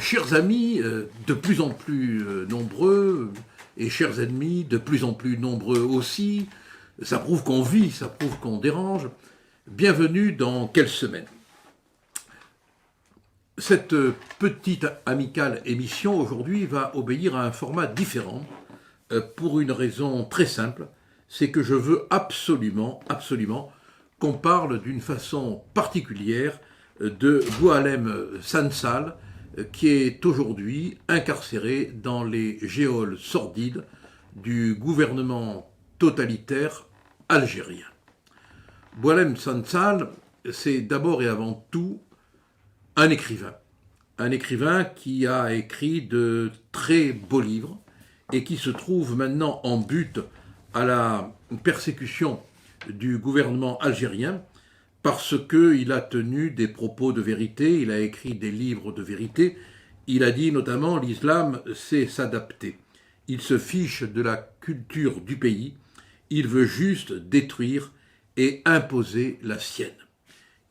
Chers amis, de plus en plus nombreux, et chers ennemis, de plus en plus nombreux aussi, ça prouve qu'on vit, ça prouve qu'on dérange. Bienvenue dans Quelle semaine. Cette petite amicale émission aujourd'hui va obéir à un format différent pour une raison très simple, c'est que je veux absolument qu'on parle d'une façon particulière de Boualem Sansal, qui est aujourd'hui incarcéré dans les geôles sordides du gouvernement totalitaire algérien. Boualem Sansal, c'est d'abord et avant tout un écrivain qui a écrit de très beaux livres et qui se trouve maintenant en butte à la persécution du gouvernement algérien parce qu'il a tenu des propos de vérité, il a écrit des livres de vérité, il a dit notamment l'islam c'est s'adapter. Il se fiche de la culture du pays, il veut juste détruire et imposer la sienne.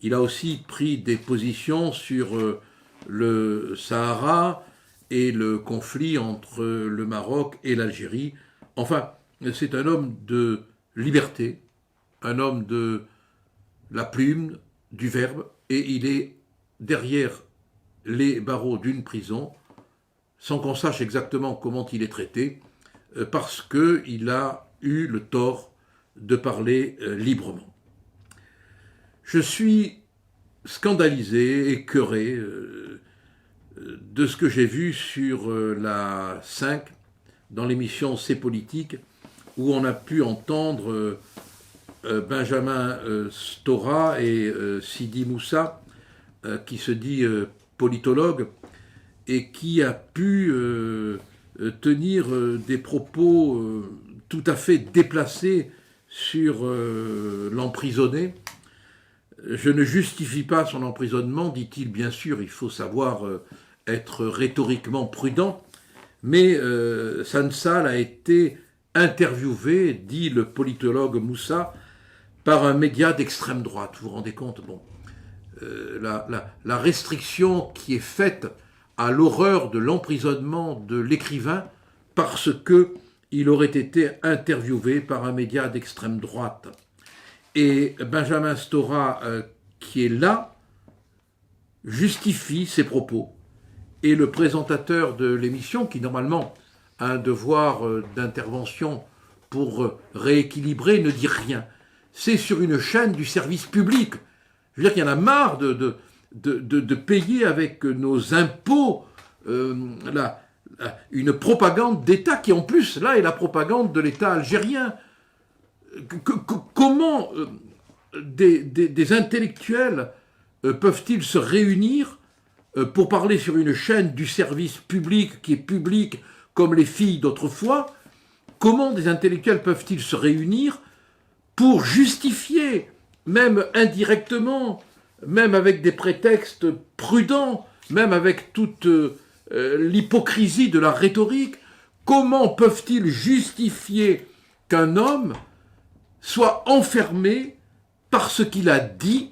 Il a aussi pris des positions sur le Sahara et le conflit entre le Maroc et l'Algérie. Enfin, c'est un homme de liberté, un homme de la plume, du verbe, et il est derrière les barreaux d'une prison, sans qu'on sache exactement comment il est traité, parce qu'il a eu le tort de parler librement. Je suis scandalisé, écœuré de ce que j'ai vu sur la 5, dans l'émission C'est politique, où on a pu entendre Benjamin Stora et Sidi Moussa, qui se dit politologue, et qui a pu tenir des propos tout à fait déplacés sur l'emprisonné. Je ne justifie pas son emprisonnement, dit-il, bien sûr, il faut savoir être rhétoriquement prudent, mais Sansal a été interviewé, dit le politologue Moussa, par un média d'extrême droite. Vous vous rendez compte, bon, la restriction qui est faite à l'horreur de l'emprisonnement de l'écrivain parce qu'il aurait été interviewé par un média d'extrême droite. Et Benjamin Stora, qui est là, justifie ses propos. Et le présentateur de l'émission, qui normalement a un devoir d'intervention pour rééquilibrer, ne dit rien. C'est sur une chaîne du service public. Je veux dire qu'il y en a marre de payer avec nos impôts une propagande d'État qui, en plus, là, est la propagande de l'État algérien. Comment des intellectuels peuvent-ils se réunir pour parler sur une chaîne du service public qui est public comme les filles d'autrefois? Comment des intellectuels peuvent-ils se réunir pour justifier, même indirectement, même avec des prétextes prudents, même avec toute l'hypocrisie de la rhétorique, comment peuvent-ils justifier qu'un homme soit enfermé par ce qu'il a dit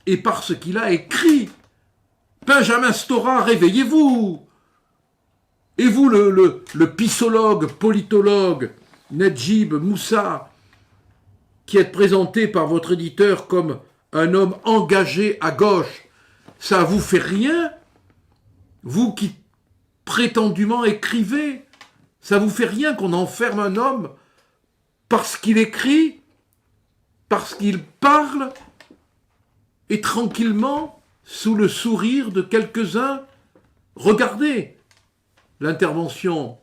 et par ce qu'il a écrit? Benjamin Stora, réveillez-vous! Et vous, le pisologue, politologue, Nedjib Moussa, qui êtes présenté par votre éditeur comme un homme engagé à gauche, ça vous fait rien? Vous qui prétendument écrivez, ça vous fait rien qu'on enferme un homme parce qu'il écrit, parce qu'il parle, et tranquillement, sous le sourire de quelques-uns, regardez l'intervention.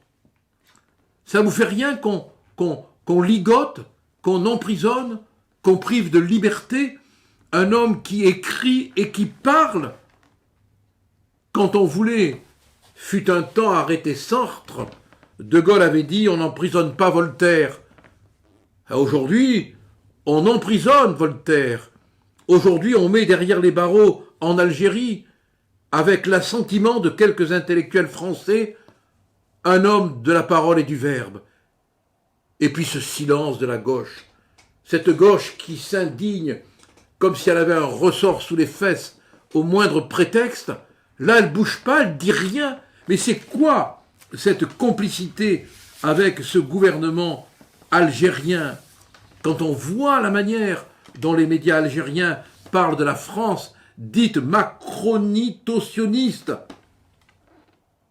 Ça vous fait rien qu'on ligote, qu'on emprisonne, qu'on prive de liberté un homme qui écrit et qui parle? Quand on voulait, fut un temps, arrêter Sartre, De Gaulle avait dit « on n'emprisonne pas Voltaire ». Aujourd'hui, on emprisonne Voltaire. Aujourd'hui, on met derrière les barreaux en Algérie, avec l'assentiment de quelques intellectuels français, un homme de la parole et du verbe. Et puis ce silence de la gauche, cette gauche qui s'indigne comme si elle avait un ressort sous les fesses au moindre prétexte, Là, elle ne bouge pas, elle ne dit rien. Mais c'est quoi cette complicité avec ce gouvernement algérien quand on voit la manière dont les médias algériens parlent de la France dite macronito-sioniste?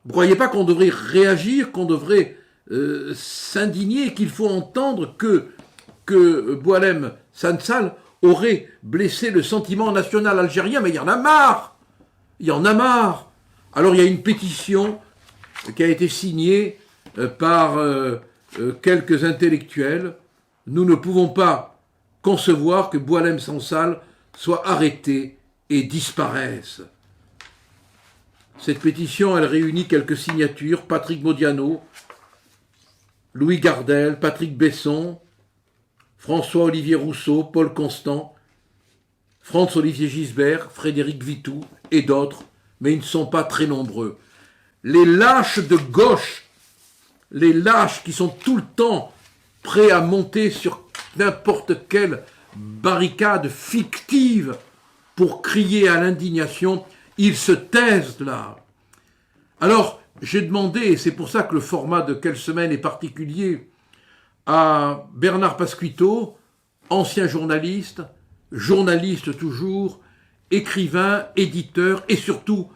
Vous ne croyez pas qu'on devrait réagir, qu'on devrait s'indigner, qu'il faut entendre que Boualem Sansal aurait blessé le sentiment national algérien? Mais il y en a marre! Il y en a marre! Alors il y a une pétition qui a été signée par quelques intellectuels. Nous ne pouvons pas concevoir que Boualem Sansal soit arrêté et disparaisse. Cette pétition, elle réunit quelques signatures: Patrick Modiano, Louis Gardel, Patrick Besson, François-Olivier Rousseau, Paul Constant, Franz-Olivier Gisbert, Frédéric Vitou et d'autres, mais ils ne sont pas très nombreux. Les lâches de gauche, les lâches qui sont tout le temps prêts à monter sur n'importe quelle barricade fictive pour crier à l'indignation, ils se taisent là. Alors, j'ai demandé, et c'est pour ça que le format de Quelle semaine est particulier, à Bernard Pasquito, ancien journaliste, journaliste toujours, écrivain, éditeur et surtout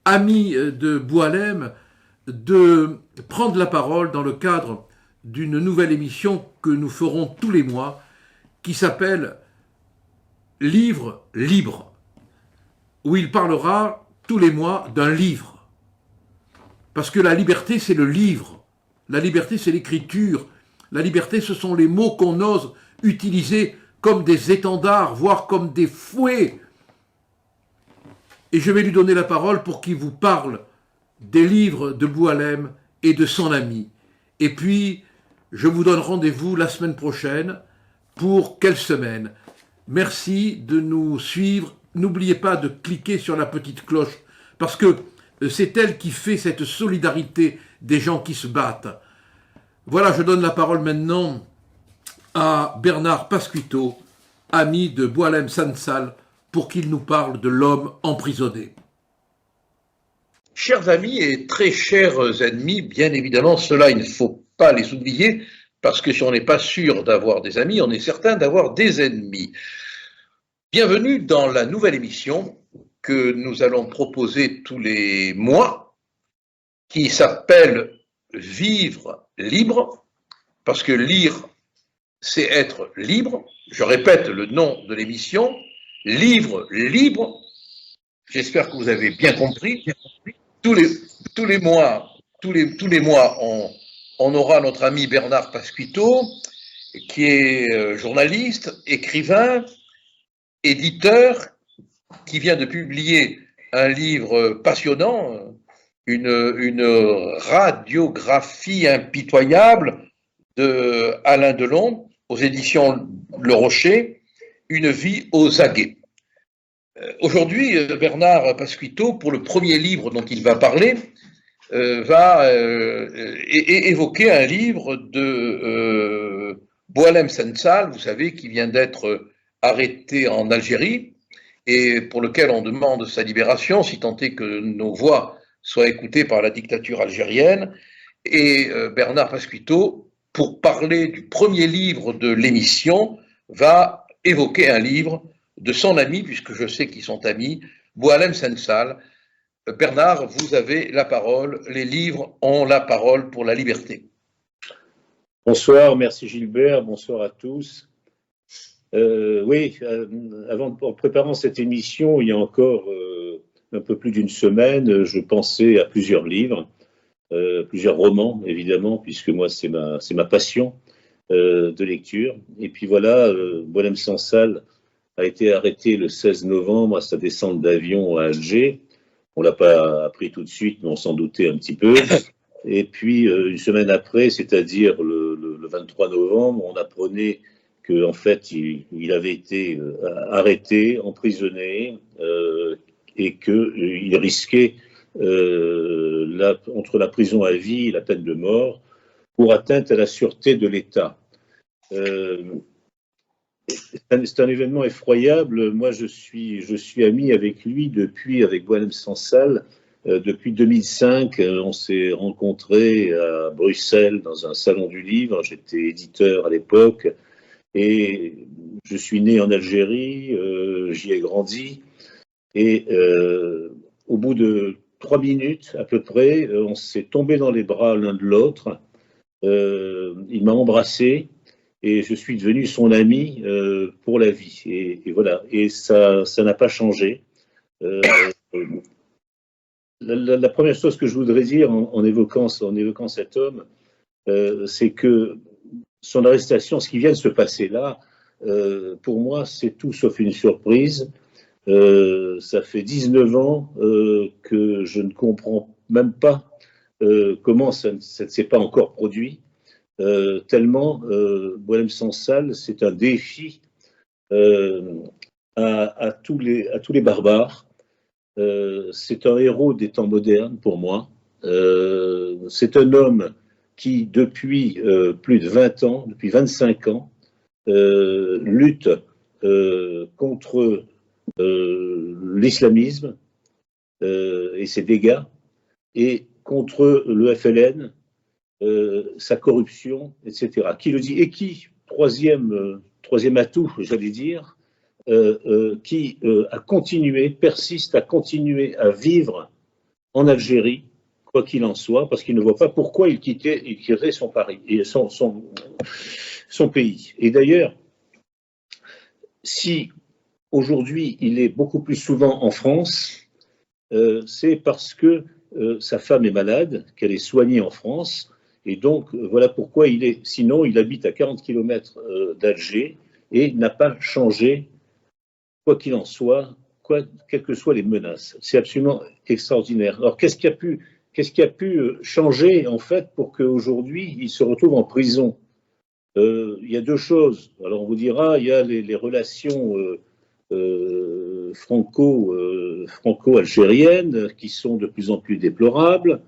ami de Boualem, de prendre la parole dans le cadre d'une nouvelle émission que nous ferons tous les mois, qui s'appelle Livre libre, où il parlera tous les mois d'un livre. Parce que la liberté, c'est le livre. La liberté, c'est l'écriture. La liberté, ce sont les mots qu'on ose utiliser comme des étendards, voire comme des fouets. Et je vais lui donner la parole pour qu'il vous parle des livres de Boualem et de son ami. Et puis, je vous donne rendez-vous la semaine prochaine pour Quelle semaine. Merci de nous suivre. N'oubliez pas de cliquer sur la petite cloche, parce que c'est elle qui fait cette solidarité des gens qui se battent. Voilà, je donne la parole maintenant à Bernard Pasquito, ami de Boualem Sansal, pour qu'il nous parle de l'homme emprisonné. Chers amis et très chers ennemis, bien évidemment, cela il ne faut pas les oublier, parce que si on n'est pas sûr d'avoir des amis, on est certain d'avoir des ennemis. Bienvenue dans la nouvelle émission que nous allons proposer tous les mois, qui s'appelle Vivre libre, parce que lire, c'est être libre. Je répète le nom de l'émission, Livre libre. J'espère que vous avez bien compris. Tous les mois, on aura notre ami Bernard Pasquito, qui est journaliste, écrivain, éditeur, qui vient de publier un livre passionnant, une radiographie impitoyable de Alain Delon aux éditions Le Rocher, Une vie aux aguets. Aujourd'hui, Bernard Pasquito, pour le premier livre dont il va parler, va évoquer un livre de Boualem Sansal, vous savez, qui vient d'être arrêté en Algérie et pour lequel on demande sa libération, si tant est que nos voix soient écoutées par la dictature algérienne. Et Bernard Pasquito, pour parler du premier livre de l'émission, va évoquer un livre de son ami, puisque je sais qu'ils sont amis, Boualem Sansal. Bernard, vous avez la parole. Les livres ont la parole pour la liberté. Bonsoir, merci Gilbert, bonsoir à tous. En préparant cette émission, il y a encore un peu plus d'une semaine, je pensais à plusieurs livres, plusieurs romans évidemment, puisque moi c'est ma passion de lecture. Et puis voilà, Boualem Sansal a été arrêté le 16 novembre à sa descente d'avion à Alger. On l'a pas appris tout de suite, mais on s'en doutait un petit peu. Et puis une semaine après, c'est-à-dire le 23 novembre, on apprenait qu'en fait, il avait été arrêté, emprisonné, et qu'il risquait entre la prison à vie et la peine de mort pour atteinte à la sûreté de l'État. c'est un événement effroyable. Moi, je suis ami avec lui avec Boualem Sansal, depuis 2005. On s'est rencontrés à Bruxelles dans un salon du livre. J'étais éditeur à l'époque et je suis né en Algérie. J'y ai grandi et au bout de 3 minutes à peu près, on s'est tombé dans les bras l'un de l'autre. Il m'a embrassé et je suis devenu son ami pour la vie. Et voilà. Et ça n'a pas changé. La première chose que je voudrais dire en évoquant cet homme, c'est que son arrestation, ce qui vient de se passer là, pour moi, c'est tout sauf une surprise. Ça fait 19 ans que je ne comprends même pas comment ça ne s'est pas encore produit. Tellement Boualem Sansal, c'est un défi à tous les barbares. C'est un héros des temps modernes pour moi. C'est un homme qui, depuis plus de 20 ans, depuis 25 ans, lutte contre l'islamisme et ses dégâts, et contre le FLN, sa corruption, etc. Qui le dit? Et qui, troisième atout, j'allais dire, qui persiste à continuer à vivre en Algérie, quoi qu'il en soit, parce qu'il ne voit pas pourquoi il quitterait son pays. Et d'ailleurs, si aujourd'hui il est beaucoup plus souvent en France, c'est parce que sa femme est malade, qu'elle est soignée en France, et donc voilà pourquoi sinon il habite à 40 km d'Alger et n'a pas changé, quoi qu'il en soit, quelles que soient les menaces. C'est absolument extraordinaire. Alors qu'est-ce qui a pu changer en fait pour qu'aujourd'hui il se retrouve en prison? Il y a deux choses. Alors on vous dira, il y a les relations franco-algériennes qui sont de plus en plus déplorables.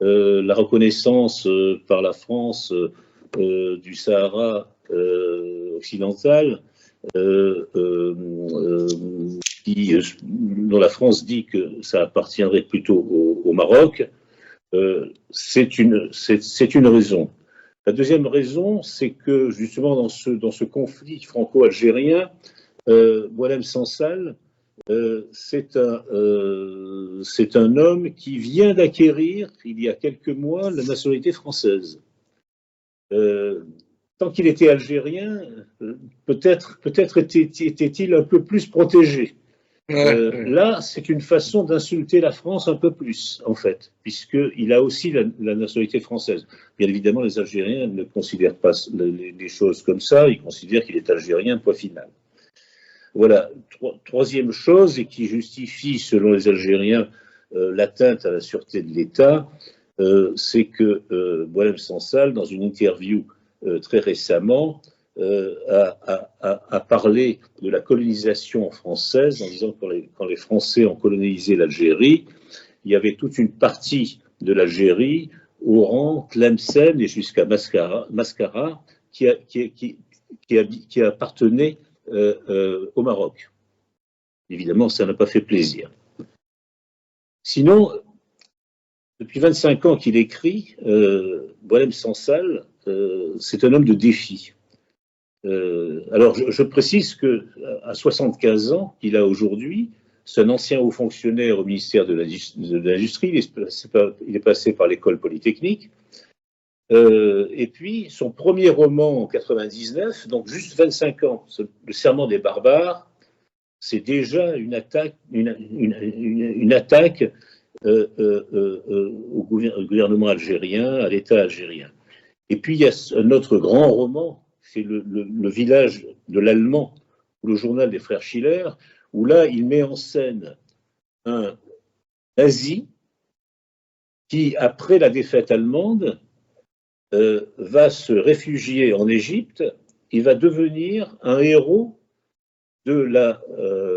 La reconnaissance par la France du Sahara occidental, dont la France dit que ça appartiendrait plutôt au Maroc, c'est une raison. La deuxième raison, c'est que justement dans ce conflit franco-algérien, Boualem Sansal, c'est un homme qui vient d'acquérir, il y a quelques mois, la nationalité française. Tant qu'il était algérien, peut-être était-il un peu plus protégé. Là, c'est une façon d'insulter la France un peu plus, en fait, puisqu'il a aussi la nationalité française. Bien évidemment, les Algériens ne considèrent pas les choses comme ça, ils considèrent qu'il est algérien, point final. Voilà. Troisième chose, et qui justifie, selon les Algériens, l'atteinte à la sûreté de l'État, c'est que Boualem Sansal, dans une interview très récemment, a parlé de la colonisation française en disant que quand les Français ont colonisé l'Algérie, il y avait toute une partie de l'Algérie, Oran, Tlemcen et jusqu'à Mascara, qui appartenait au Maroc. Évidemment, ça n'a pas fait plaisir. Sinon, depuis 25 ans qu'il écrit, Boualem Sansal, c'est un homme de défi. Alors, je précise qu'à 75 ans qu'il a aujourd'hui, c'est un ancien haut fonctionnaire au ministère de l'Industrie, il est passé par l'école polytechnique, et puis son premier roman en 99, donc juste 25 ans, Le Serment des barbares, c'est déjà une attaque au gouvernement algérien, à l'État algérien. Et puis il y a un autre grand roman, c'est le village de l'Allemand, ou le journal des frères Schiller, où là, il met en scène un nazi qui, après la défaite allemande, va se réfugier en Égypte. Il va devenir un héros de la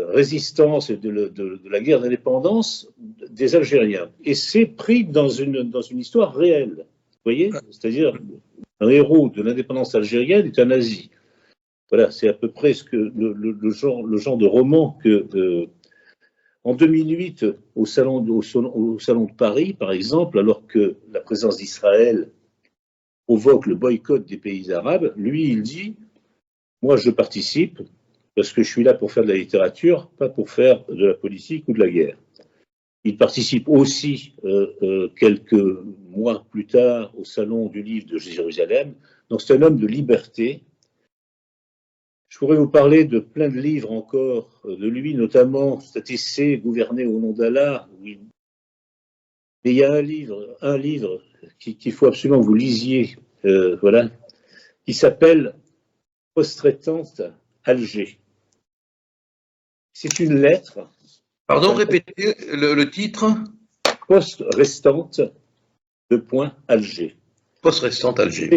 résistance et de la guerre d'indépendance des Algériens. Et c'est pris dans une histoire réelle. Vous voyez? C'est-à-dire, un héros de l'indépendance algérienne est un nazi. Voilà, c'est à peu près le genre de roman que... en 2008, au salon de Paris, par exemple, alors que la présence d'Israël provoque le boycott des pays arabes, lui, il dit, moi, je participe parce que je suis là pour faire de la littérature, pas pour faire de la politique ou de la guerre. Il participe aussi, quelques mois plus tard, au Salon du Livre de Jérusalem. Donc c'est un homme de liberté. Je pourrais vous parler de plein de livres encore de lui, notamment cet essai Gouverner au nom d'Allah. Mais il y a un livre qu'il faut absolument que vous lisiez, voilà, qui s'appelle Post-Restante Alger. C'est une lettre. Pardon, répétez le titre. Post-Restante Alger. Post-Restante Alger.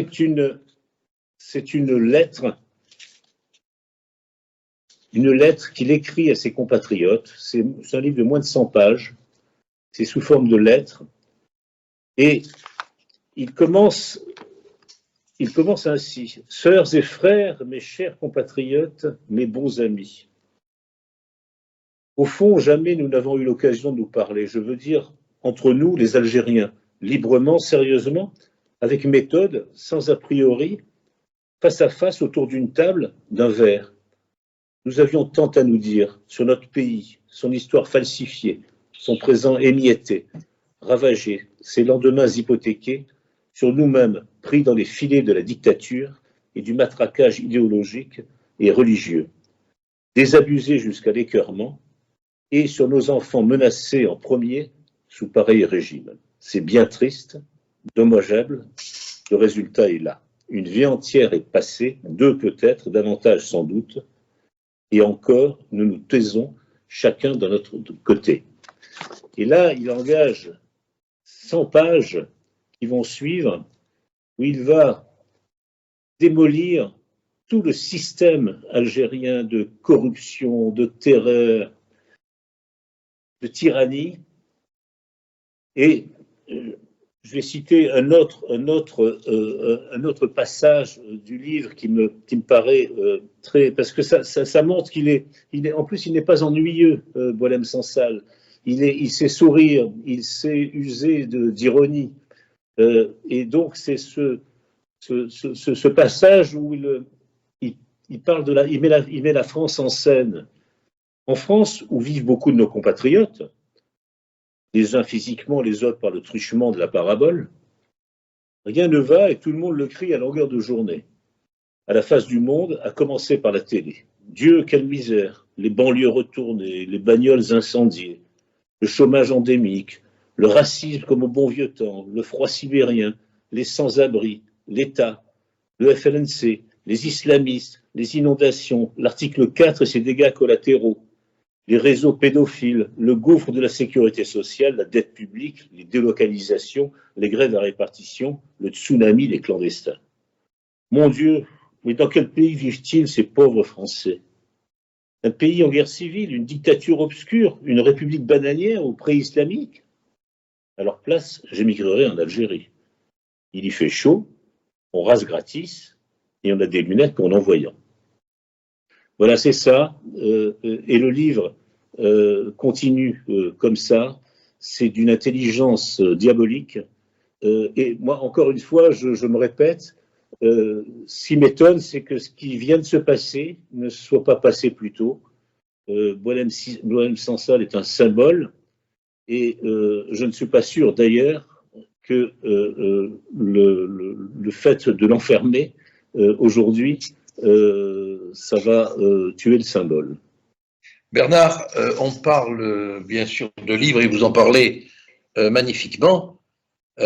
C'est une lettre qu'il écrit à ses compatriotes. C'est un livre de moins de 100 pages. C'est sous forme de lettre. Et il commence ainsi. Sœurs et frères, mes chers compatriotes, mes bons amis. Au fond, jamais nous n'avons eu l'occasion de nous parler. Je veux dire, entre nous, les Algériens, librement, sérieusement, avec méthode, sans a priori, face à face autour d'une table, d'un verre. Nous avions tant à nous dire sur notre pays, son histoire falsifiée, son présent émietté, ravagé, ses lendemains hypothéqués, sur nous-mêmes pris dans les filets de la dictature et du matraquage idéologique et religieux, désabusés jusqu'à l'écœurement, et sur nos enfants menacés en premier sous pareil régime. C'est bien triste, dommageable, le résultat est là. Une vie entière est passée, 2 peut-être, davantage sans doute, et encore, nous nous taisons chacun de notre côté. Et là, il engage 100 pages qui vont suivre, où il va démolir tout le système algérien de corruption, de terreur, de tyrannie. Et je vais citer un autre passage du livre qui me paraît très... Parce que ça montre qu'il est... En plus, il n'est pas ennuyeux, Boualem Sansal. Il sait sourire, il sait user d'ironie. Et donc, c'est ce passage où il parle il met la France en scène. En France, où vivent beaucoup de nos compatriotes, les uns physiquement, les autres par le truchement de la parabole, rien ne va et tout le monde le crie à longueur de journée. À la face du monde, à commencer par la télé. Dieu, quelle misère, les banlieues retournées, les bagnoles incendiées, le chômage endémique, le racisme comme au bon vieux temps, le froid sibérien, les sans-abri, l'État, le FLNC, les islamistes, les inondations, l'article 4 et ses dégâts collatéraux, les réseaux pédophiles, le gouffre de la sécurité sociale, la dette publique, les délocalisations, les grèves à répartition, le tsunami des clandestins. Mon Dieu, mais dans quel pays vivent-ils ces pauvres Français? Un pays en guerre civile, une dictature obscure, une république bananière ou pré-islamique? À leur place, j'émigrerai en Algérie. Il y fait chaud, on rase gratis et on a des lunettes pour non-voyants. Voilà, c'est ça. Et le livre continue comme ça. C'est d'une intelligence diabolique. Et moi, encore une fois, je me répète, ce qui m'étonne, c'est que ce qui vient de se passer ne soit pas passé plus tôt. Boualem Sansal est un symbole. Et je ne suis pas sûr d'ailleurs que le fait de l'enfermer aujourd'hui, ça va tuer le symbole. Bernard, on parle bien sûr de livres et vous en parlez magnifiquement,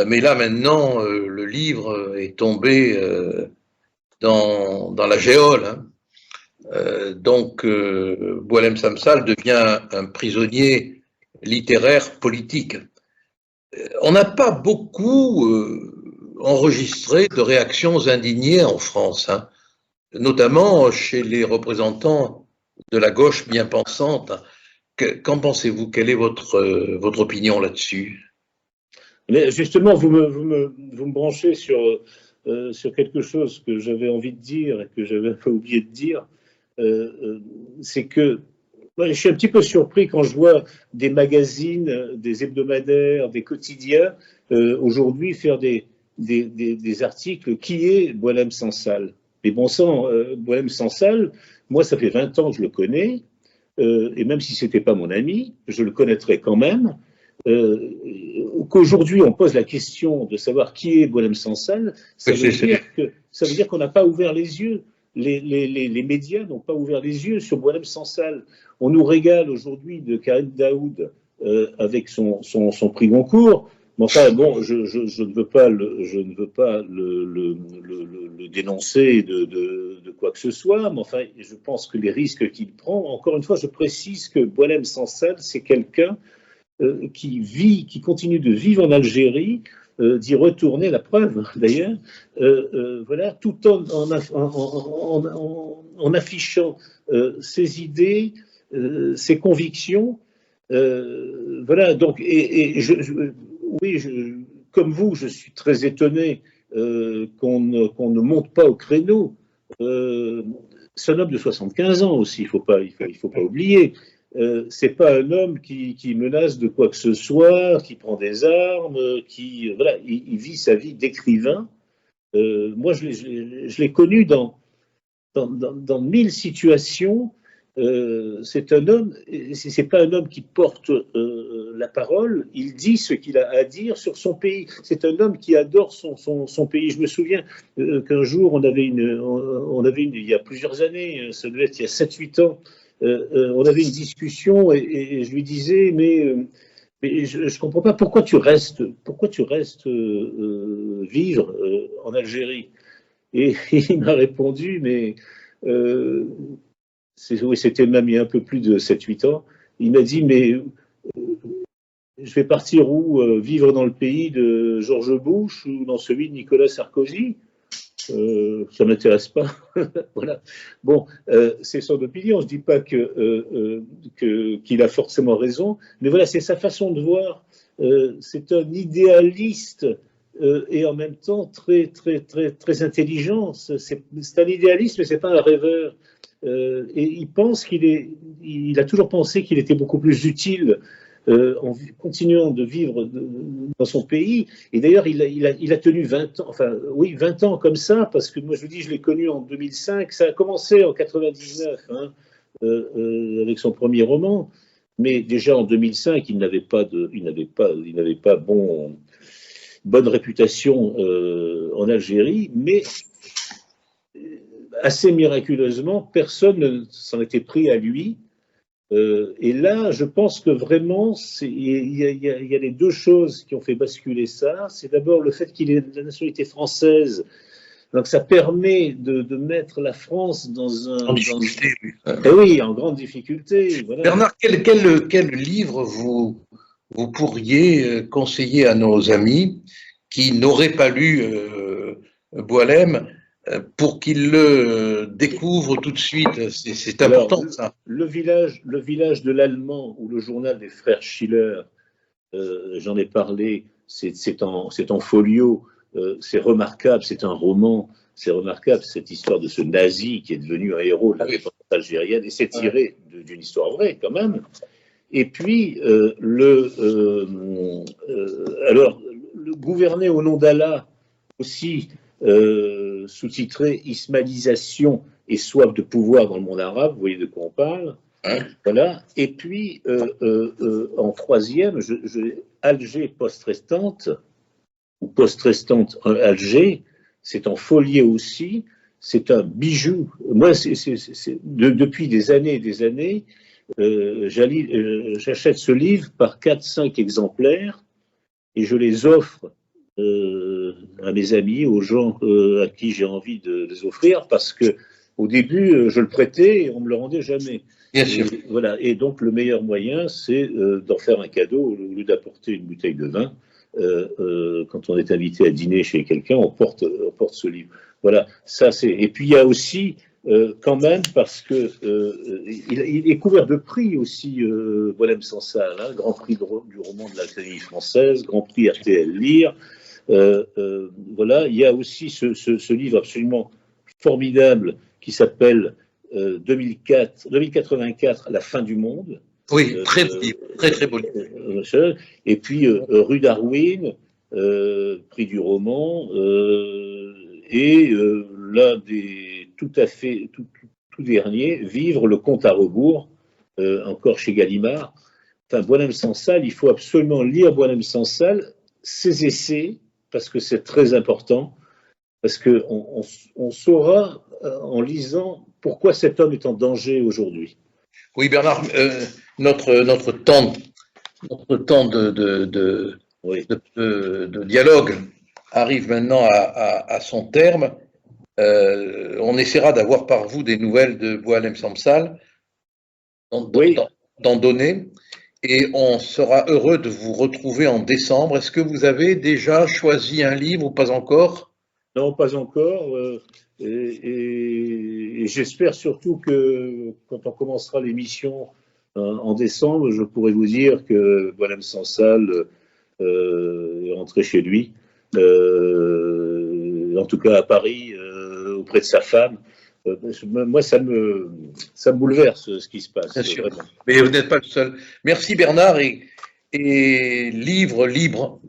mais là maintenant le livre est tombé dans la géole. Hein. Donc Boualem Sansal devient un prisonnier littéraire politique. On n'a pas beaucoup enregistré de réactions indignées en France, hein, notamment chez les représentants de la gauche bien pensante. Qu'en pensez-vous? Quelle est votre opinion là-dessus? Mais justement, vous me branchez sur sur quelque chose que j'avais envie de dire et que j'avais pas oublié de dire. C'est que moi, je suis un petit peu surpris quand je vois des magazines, des hebdomadaires, des quotidiens aujourd'hui faire des articles. Qui est Boualem Sansal? Mais bon sang, Boualem Sansal, moi, ça fait 20 ans que je le connais, et même si ce n'était pas mon ami, je le connaîtrais quand même. Qu'aujourd'hui on pose la question de savoir qui est Boualem Sansal, ça veut dire qu'on n'a pas ouvert les yeux. Les médias n'ont pas ouvert les yeux sur Boualem Sansal. On nous régale aujourd'hui de Karim Daoud avec son prix Goncourt. Mais enfin, bon, je ne veux pas le dénoncer de quoi que ce soit, mais enfin, je pense que les risques qu'il prend, encore une fois, je précise que Boualem Sansal, c'est quelqu'un qui continue de vivre en Algérie, d'y retourner, la preuve d'ailleurs, voilà, tout en affichant ses idées, ses convictions. Voilà, donc, oui, comme vous, je suis très étonné qu'on ne monte pas au créneau. C'est un homme de 75 ans aussi, il faut pas oublier. C'est pas un homme qui menace de quoi que ce soit, qui prend des armes, voilà, il vit sa vie d'écrivain. Moi, je l'ai connu dans 1000 situations. C'est un homme, c'est pas un homme qui porte la parole, il dit ce qu'il a à dire sur son pays. C'est un homme qui adore son pays. Je me souviens qu'un jour, on avait il y a plusieurs années, ça devait être il y a 7-8 ans, on avait une discussion et je lui disais, mais je ne comprends pas pourquoi tu restes vivre en Algérie. Et il m'a répondu, mais oui, c'était même il y a un peu plus de 7-8 ans. Il m'a dit, mais je vais partir où? Vivre dans le pays de George Bush ou dans celui de Nicolas Sarkozy? Ça ne m'intéresse pas. Voilà. Bon, c'est son opinion. Je ne dis pas qu'il a forcément raison, mais voilà, c'est sa façon de voir. C'est un idéaliste et en même temps très, très, très, très intelligent. C'est un idéaliste, mais ce n'est pas un rêveur. Et il a toujours pensé qu'il était beaucoup plus utile en continuant de vivre dans son pays. Et d'ailleurs, il a tenu 20 ans, enfin, oui, 20 ans comme ça, parce que moi, je vous dis, je l'ai connu en 2005, ça a commencé en 99, hein, avec son premier roman, mais déjà en 2005, il n'avait pas bonne réputation en Algérie, mais assez miraculeusement, personne ne s'en était pris à lui. Et là, je pense que vraiment, il y a les deux choses qui ont fait basculer ça. C'est d'abord le fait qu'il ait la nationalité française. Donc ça permet de mettre la France dans un... En difficulté. Oui, en grande difficulté. Voilà. Bernard, quel livre vous pourriez conseiller à nos amis qui n'auraient pas lu Boualem pour qu'ils le découvrent tout de suite? C'est important. Alors, ça. Le village de l'Allemand ou le journal des frères Schiller, j'en ai parlé, c'est en folio, c'est remarquable, c'est un roman, c'est remarquable cette histoire de ce nazi qui est devenu un héros de la réponse algérienne, et c'est tiré d'une histoire vraie quand même. Et puis, alors, le gouverner au nom d'Allah aussi, sous-titré Ismaïlisation et soif de pouvoir dans le monde arabe, vous voyez de quoi on parle. Voilà. Et puis, en troisième, Alger post-restante, ou post-restante Alger, c'est en folié aussi, c'est un bijou. Moi, depuis des années et des années, j'achète ce livre par 4-5 exemplaires et je les offre à mes amis, aux gens à qui j'ai envie de les offrir, parce que au début, je le prêtais et on ne me le rendait jamais. Bien sûr. Voilà. Et donc, le meilleur moyen, c'est d'en faire un cadeau au lieu d'apporter une bouteille de vin. Quand on est invité à dîner chez quelqu'un, on porte ce livre. Voilà. Ça, et puis, il y a aussi, quand même, parce que il est couvert de prix aussi, Boualem Sansal, hein, Grand Prix du roman de l'Académie française, Grand Prix RTL Lire. Voilà, il y a aussi ce livre absolument formidable qui s'appelle 2084, La fin du monde. Oui, très beau livre, très beau livre. Et puis Rue Darwin, prix du roman, et l'un des tout dernier, Vivre le compte à rebours, encore chez Gallimard. Enfin, Boualem-Sansal, il faut absolument lire Boualem-Sansal, ses essais, parce que c'est très important, parce qu'on saura, en lisant, pourquoi cet homme est en danger aujourd'hui. Oui, Bernard, notre temps de dialogue arrive maintenant à son terme. On essaiera d'avoir par vous des nouvelles de Boualem-Sansal, d'en donner, et on sera heureux de vous retrouver en décembre. Est-ce que vous avez déjà choisi un livre ou pas encore? Non, pas encore. Et j'espère surtout que quand on commencera l'émission en décembre, je pourrai vous dire que Boualem-Sansal est rentré chez lui, en tout cas à Paris, auprès de sa femme. Moi, ça me bouleverse ce qui se passe. Bien sûr. Mais vous n'êtes pas le seul. Merci Bernard. Et Livre Libre,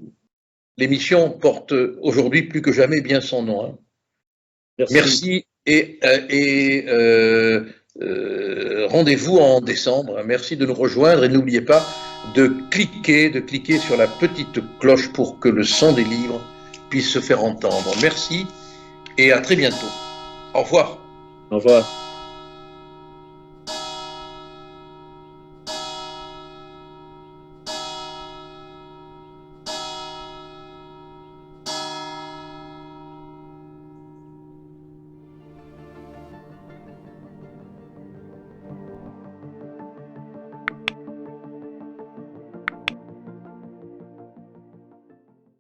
l'émission porte aujourd'hui plus que jamais bien son nom. Hein. Merci et rendez-vous en décembre. Merci de nous rejoindre et n'oubliez pas de cliquer sur la petite cloche pour que le son des livres puisse se faire entendre. Merci et à très bientôt. Au revoir. Au revoir.